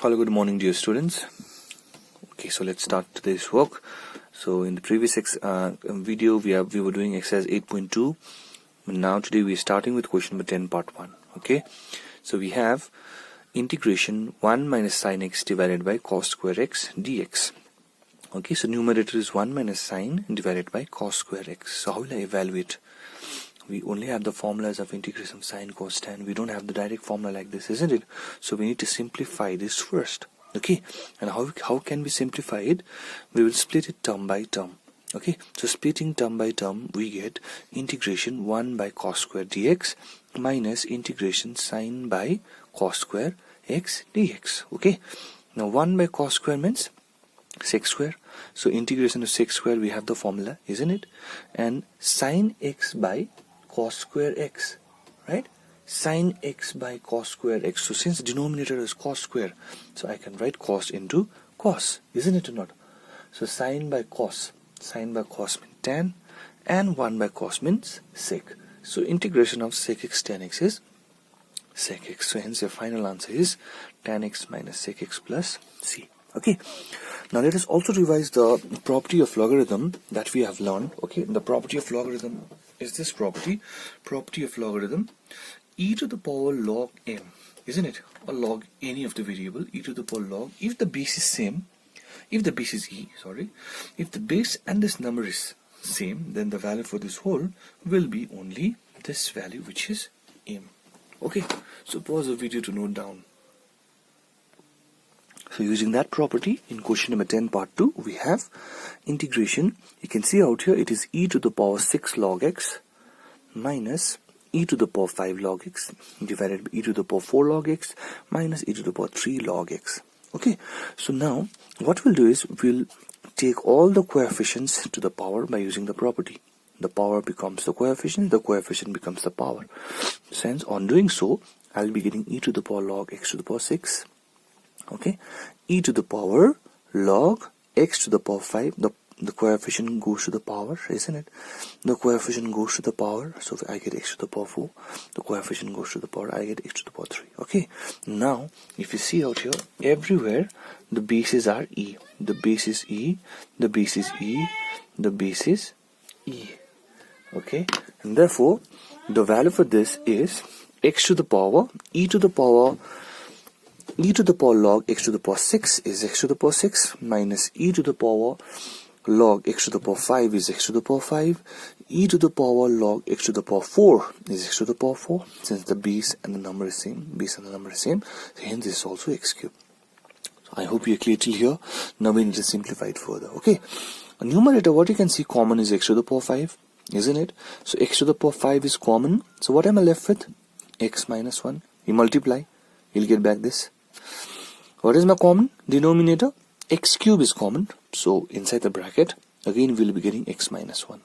Hello, good morning, dear students. Okay, so let's start today's work. So in the previous video, we were doing exercise 8.2. Now today we are starting with question number 10, part 1. Okay, so we have integration 1 minus sine x divided by cos square x dx. Okay, so numerator is 1 minus sine divided by cos square x. So how will I evaluate? We only have the formulas of integration of sine, cos, tan. We don't have the direct formula like this, isn't it? So we need to simplify this first. Okay, and how can we simplify it? We will split it term by term. Okay, so splitting term by term, we get integration 1 by cos square dx minus integration sine by cos square x dx. Okay, now 1 by cos square means sec square. So integration of sec square, we have the formula, isn't it? And sine x by cos square x, right? Sine x by cos square x. So since denominator is cos square, so I can write cos into cos, isn't it or not? So sine by cos means tan, and 1 by cos means sec. So integration of sec x tan x is sec x. So hence your final answer is tan x minus sec x plus c. Okay, now let us also revise the property of logarithm that we have learned. Okay, the property of logarithm is this property of logarithm, e to the power log m, isn't it? Or log any of the variable, e to the power log, if the base is same, if the base is e, if the base and this number is same, then the value for this whole will be only this value, which is m. Okay, so pause the video to note down. So using that property, in question number 10 part 2, we have integration. You can see out here it is e to the power 6 log x minus e to the power 5 log x divided by e to the power 4 log x minus e to the power 3 log x. Okay, so now what we'll do is we'll take all the coefficients to the power by using the property. The power becomes the coefficient becomes the power. Since on doing so, I'll be getting e to the power log x to the power 6. Okay, e to the power log x to the power 5, the coefficient goes to the power, isn't it? The coefficient goes to the power, so I get x to the power 4. The coefficient goes to the power, I get x to the power 3. Okay, now if you see out here, everywhere the bases are e. The base is e, the base is e, the base is e. Okay, and therefore the value for this is x to the power e to the power log x to the power 6 is x to the power 6 minus e to the power log x to the power 5 is x to the power 5. E to the power log x to the power 4 is x to the power 4. Since the base and the number is same, so hence this is also x cube. So I hope you are clear till here. Now we need to simplify it further. Okay, a numerator, what you can see common is x to the power 5, isn't it? So x to the power 5 is common. So what am I left with? X minus 1. You multiply, you'll get back this. What is my common denominator? X cube is common. So inside the bracket, again we'll be getting x minus 1.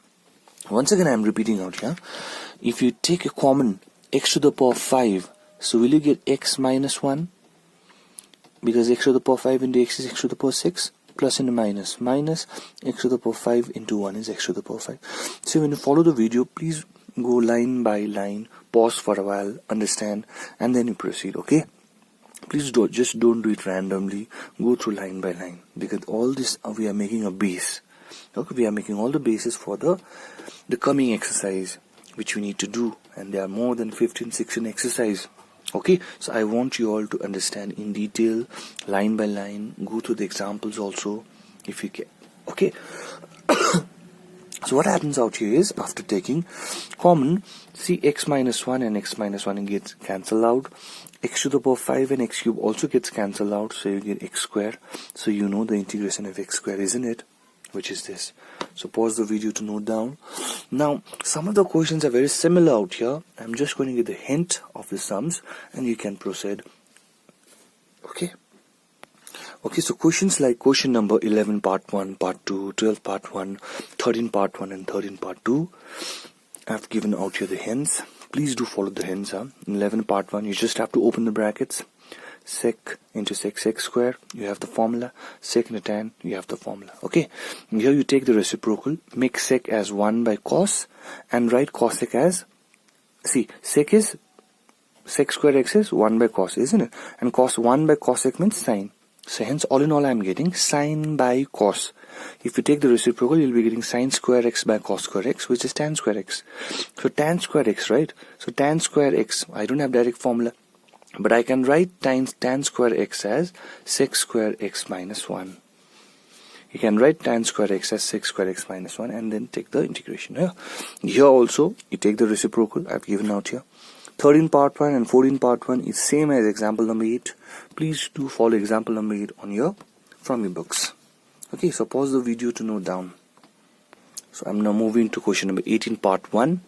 Once again I am repeating out here. If you take a common x to the power 5, so will you get x minus 1? Because x to the power 5 into x is x to the power 6. Plus and minus. Minus x to the power 5 into 1 is x to the power 5. So when you follow the video, please go line by line, pause for a while, understand, and then you proceed. Okay? Please don't do it randomly. Go through line by line, because all this we are making a base. Okay, we are making all the bases for the coming exercise which we need to do, and there are more than 15-16 exercise. Okay, so I want you all to understand in detail, line by line. Go through the examples also if you can. Okay. So what happens out here is, after taking common, see x minus 1 and x minus 1 gets cancelled out. X to the power 5 and x cube also gets cancelled out, so you get x square. So you know the integration of x square, isn't it? Which is this. So pause the video to note down. Now, some of the questions are very similar out here. I'm just going to give the hint of the sums and you can proceed. Okay. Okay, so questions like question number 11 part 1, part 2, 12 part 1, 13 part 1 and 13 part 2. I've given out here the hints. Please do follow the hints. In 11 part 1, you just have to open the brackets. Sec into sec square, you have the formula. Sec into tan, you have the formula. Okay, here you take the reciprocal, make sec as 1 by cos and write cos sec as, see, sec is Sec square x is 1 by cos, isn't it? And cos 1 by cos x means sine. So hence all in all I am getting sine by cos. If you take the reciprocal, you'll be getting sine square x by cos square x, which is tan square x. So tan square x, right? So tan square x, I don't have direct formula, but I can write tan square x as sec square x minus 1. You can write tan square x as sec square x minus 1 and then take the integration. Here also, you take the reciprocal, I've given out here. 13 part 1 and 14 part 1 is same as example number 8. Please do follow example number 8 from your books. Okay, so pause the video to note down. So I'm now moving to question number 18 part 1.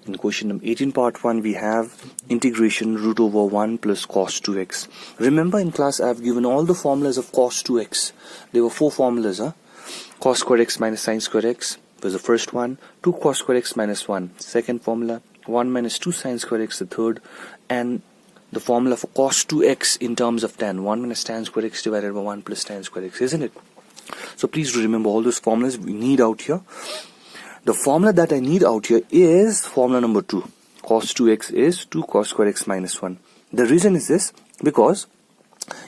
In question number 18 part 1 we have integration root over 1 plus cos 2x. Remember in class I've given all the formulas of cos 2x. There were 4 formulas. Cos square x minus sine square x was the first one. 2 cos square x minus 1, second formula. 1 minus 2 sine square x, the third. And the formula for cos 2x in terms of tan. 1 minus tan square x divided by 1 plus tan square x, isn't it? So please do remember all those formulas we need out here. The formula that I need out here is formula number 2. Cos 2x is 2 cos square x minus 1. The reason is this, because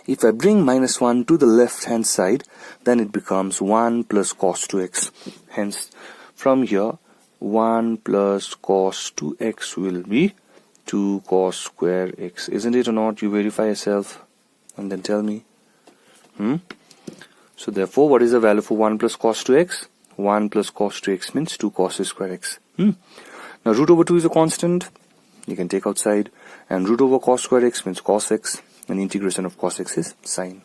if I bring minus 1 to the left hand side, then it becomes 1 plus cos 2x. Hence, from here, 1 plus cos 2x will be 2 cos square x. Isn't it or not? You verify yourself and then tell me. So therefore, what is the value for 1 plus cos 2x? 1 plus cos 2x means 2 cos square x. Now root over 2 is a constant. You can take outside. And root over cos square x means cos x. And integration of cos x is sine.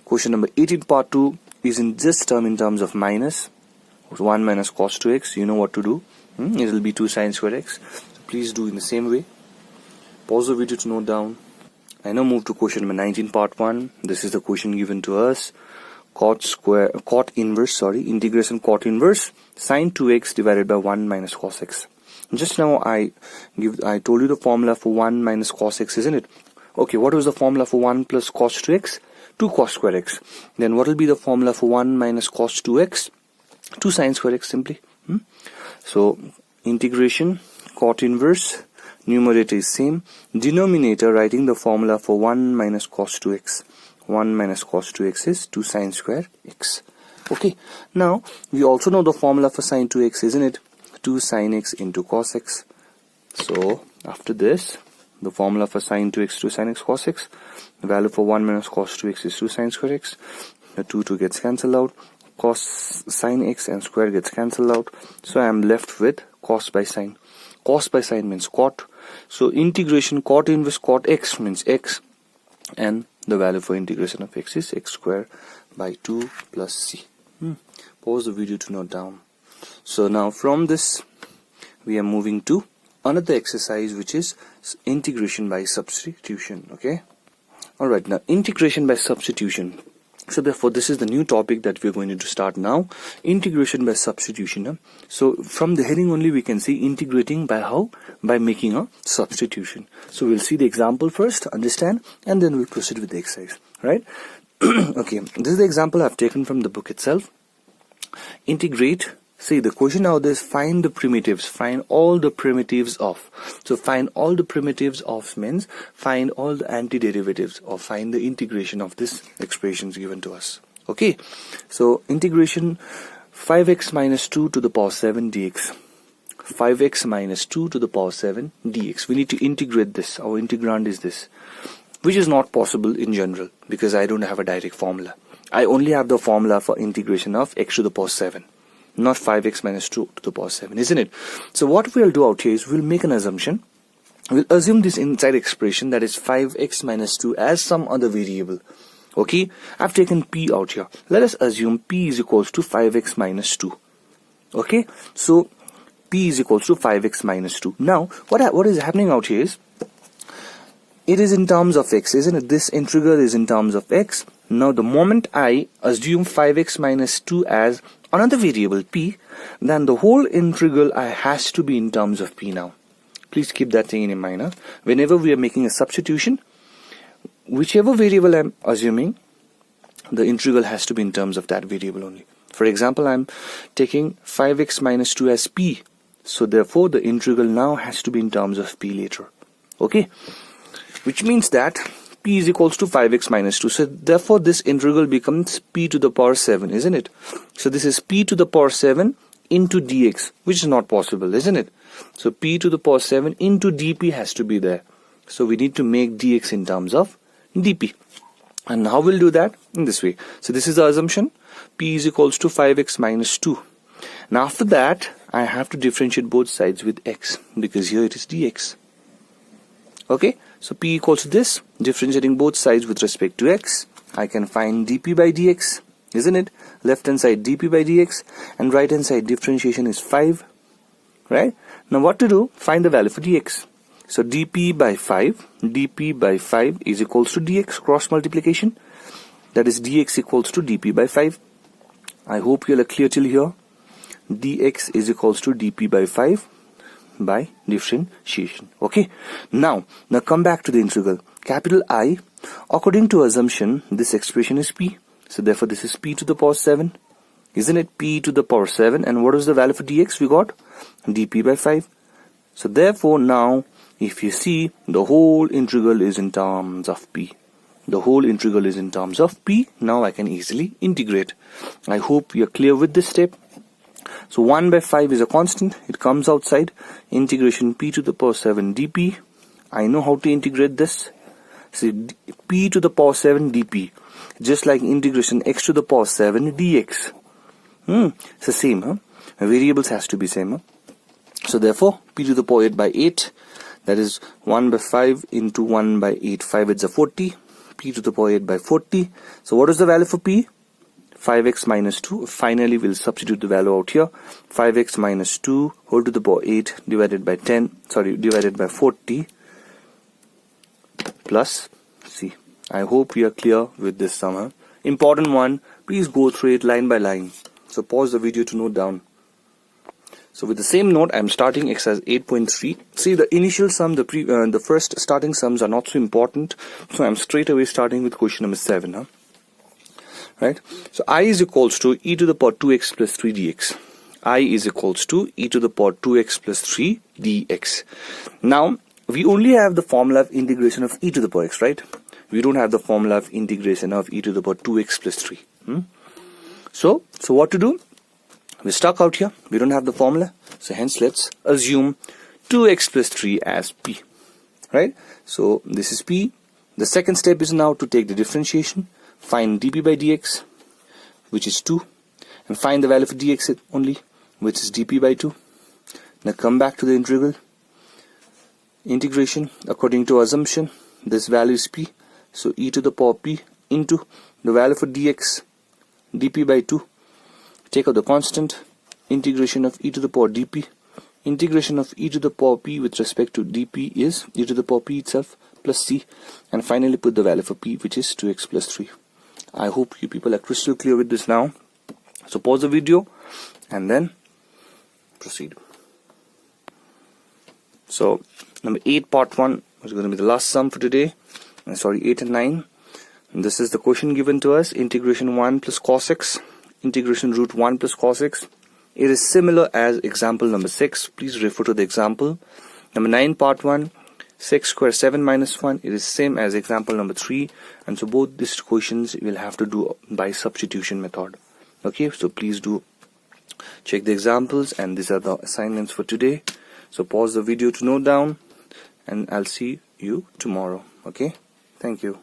Question number 18 part 2 is in this term in terms of minus. 1 minus cos 2x. You know what to do. It will be 2 sine square x. So please do in the same way. Pause the video to note down. I now move to question number 19 part 1. This is the question given to us. Integration cot inverse sine 2x divided by 1 minus cos x. Just now I told you the formula for 1 minus cos x, isn't it? Okay, what was the formula for 1 plus cos 2x? 2 cos square x. Then what will be the formula for 1 minus cos 2x? 2 sine square x simply. So integration cot inverse, numerator is same, denominator writing the formula for 1 minus cos 2x. 1 minus cos 2x is 2 sine square x. Okay, now we also know the formula for sine 2x, isn't it? 2 sine x into cos x. So after this, the formula for sine 2x, 2 sine x cos x. The value for 1 minus cos 2x is 2 sine square x. The 2 gets cancelled out. Cos sine x and square gets cancelled out. So I am left with cos by sine. Cos by sine means cot. So integration cot inverse cot x means x. And the value for integration of x is x square by 2 plus c. Pause the video to note down. So now from this, we are moving to another exercise, which is integration by substitution. Okay. Alright, now integration by substitution. So therefore, this is the new topic that we are going to start now. Integration by substitution. So from the heading only we can see integrating by how? By making a substitution. So we'll see the example first, understand, and then we'll proceed with the exercise. Right? Okay, this is the example I've taken from the book itself. Integrate. See, the question now is find the primitives. Find all the primitives of. So find all the primitives of means find all the antiderivatives or find the integration of this expressions given to us. Okay. So integration 5x minus 2 to the power 7 dx. 5x minus 2 to the power 7 dx. We need to integrate this. Our integrand is this. Which is not possible in general because I don't have a direct formula. I only have the formula for integration of x to the power 7. Not 5x minus 2 to the power 7, isn't it? So what we'll do out here is we'll make an assumption. We'll assume this inside expression, that is 5x minus 2 as some other variable. Okay, I've taken p out here. Let us assume p is equals to 5x minus 2. Okay, so p is equals to 5x minus 2. Now, what is happening out here is, it is in terms of x, isn't it? This integral is in terms of x. Now, the moment I assume 5x minus 2 as another variable p, then the whole integral has to be in terms of p now. Please keep that thing in mind. Whenever we are making a substitution, whichever variable I'm assuming, the integral has to be in terms of that variable only. For example, I'm taking 5x minus 2 as p. So therefore, the integral now has to be in terms of p later. Okay, which means that p is equals to 5x minus 2. So therefore this integral becomes p to the power 7, isn't it? So this is p to the power 7 into dx, which is not possible, isn't it? So p to the power 7 into dp has to be there. So we need to make dx in terms of dp. And how we'll do that? In this way. So this is the assumption. P is equals to 5x minus 2. Now after that, I have to differentiate both sides with x, because here it is dx. Okay, so p equals to this, differentiating both sides with respect to x, I can find dp by dx, isn't it? Left hand side dp by dx, and right hand side differentiation is 5, right? Now what to do? Find the value for dx. So dp by 5 is equals to dx, cross multiplication. That is dx equals to dp by 5. I hope you are clear till here. Dx is equals to dp by 5 by differentiation. Okay, now come back to the integral. Capital I, according to assumption, this expression is p. So therefore this is p to the power 7, isn't it? P to the power 7. And what is the value for dx? We got dp by 5. So therefore now if you see, the whole integral is in terms of p. The whole integral is in terms of p. Now I can easily integrate. I hope you are clear with this step. So 1 by 5 is a constant. It comes outside. Integration p to the power 7 dp. I know how to integrate this. So p to the power 7 dp. Just like integration x to the power 7 dx. It's the same. Huh? Variables has to be same. Huh? So therefore p to the power 8 by 8. That is 1 by 5 into 1 by 8. 5 it's a 40. P to the power 8 by 40. So what is the value for p? 5x minus 2. Finally, we'll substitute the value out here. 5x minus 2 whole to the power 8 divided by 40 plus c. I hope you are clear with this sum. Huh? Important one. Please go through it line by line. So pause the video to note down. So with the same note, I'm starting exercise 8.3. See, the initial sum, the first starting sums are not so important. So I'm straight away starting with question number 7. Huh? Right? So I is equals to e to the power 2x plus 3 dx. I is equals to e to the power 2x plus 3 dx. Now, we only have the formula of integration of e to the power x, right? We don't have the formula of integration of e to the power 2x plus 3. So what to do? We're stuck out here. We don't have the formula. So hence let's assume 2x plus 3 as p. Right? So this is p. The second step is now to take the differentiation. Find dp by dx, which is 2. And find the value for dx only, which is dp by 2. Now come back to the integral. Integration according to assumption. This value is p. So e to the power p into the value for dx, dp by 2. Take out the constant. Integration of e to the power dp. Integration of e to the power p with respect to dp is e to the power p itself plus c. And finally put the value for p, which is 2x plus 3. I hope you people are crystal clear with this now. So pause the video and then proceed. So number 8 part 1 is going to be the last sum for today. 8 and 9. And this is the question given to us. Integration 1 plus cos x. Integration root 1 plus cos x. It is similar as example number 6. Please refer to the example. Number 9 part 1. Sec square 7 minus 1. It is same as example number 3. And so both these questions we'll have to do by substitution method. Okay, so please do check the examples, and these are the assignments for today. So pause the video to note down, and I'll see you tomorrow. Okay, thank you.